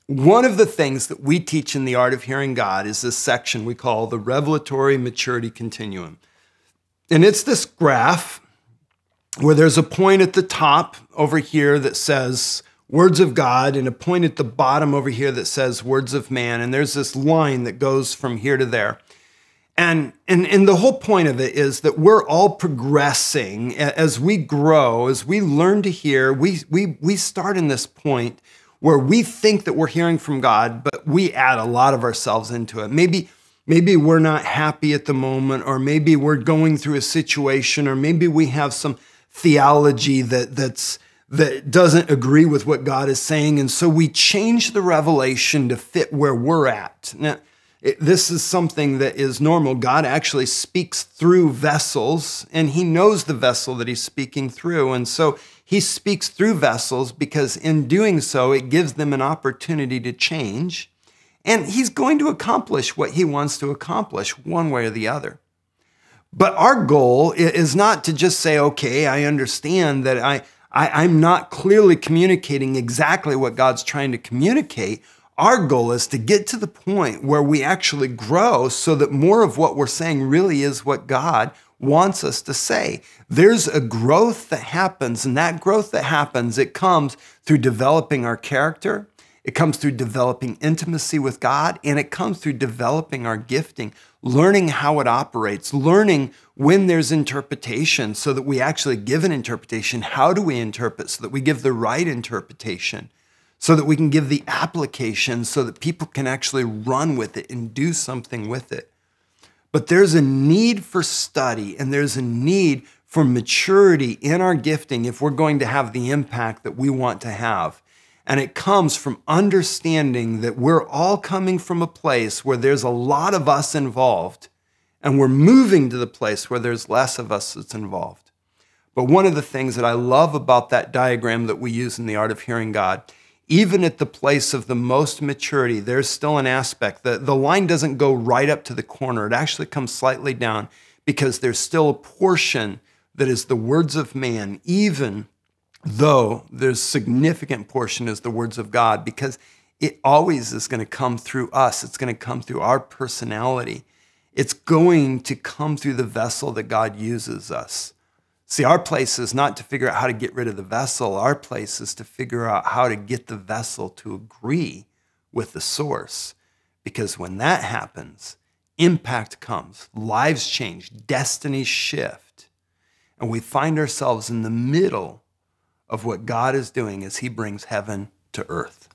One of the things that we teach in the Art of Hearing God is this section we call the Revelatory Maturity Continuum. And it's this graph where there's a point at the top over here that says words of God and a point at the bottom over here that says words of man. And there's this line that goes from here to there. And the whole point of it is that we're all progressing as we grow, as we learn to hear. We start in this point where we think that we're hearing from God, but we add a lot of ourselves into it. Maybe we're not happy at the moment, or maybe we're going through a situation, or maybe we have some theology that doesn't agree with what God is saying, and so we change the revelation to fit where we're at. Now, this is something that is normal. God actually speaks through vessels, and he knows the vessel that he's speaking through. And so he speaks through vessels because in doing so, it gives them an opportunity to change. And he's going to accomplish what he wants to accomplish one way or the other. But our goal is not to just say, okay, I understand that I'm not clearly communicating exactly what God's trying to communicate. Our goal is to get to the point where we actually grow so that more of what we're saying really is what God wants us to say. There's a growth that happens, and that growth that happens, it comes through developing our character, it comes through developing intimacy with God, and it comes through developing our gifting, learning how it operates, learning when there's interpretation so that we actually give an interpretation. How do we interpret so that we give the right interpretation? So that we can give the application so that people can actually run with it and do something with it. But there's a need for study, and there's a need for maturity in our gifting if we're going to have the impact that we want to have. And it comes from understanding that we're all coming from a place where there's a lot of us involved, and we're moving to the place where there's less of us that's involved. But one of the things that I love about that diagram that we use in the Art of Hearing God, even at the place of the most maturity, there's still an aspect. The line doesn't go right up to the corner. It actually comes slightly down because there's still a portion that is the words of man, even though there's significant portion is the words of God, because it always is going to come through us. It's going to come through our personality. It's going to come through the vessel that God uses us. See, our place is not to figure out how to get rid of the vessel. Our place is to figure out how to get the vessel to agree with the source. Because when that happens, impact comes, lives change, destinies shift, and we find ourselves in the middle of what God is doing as he brings heaven to earth.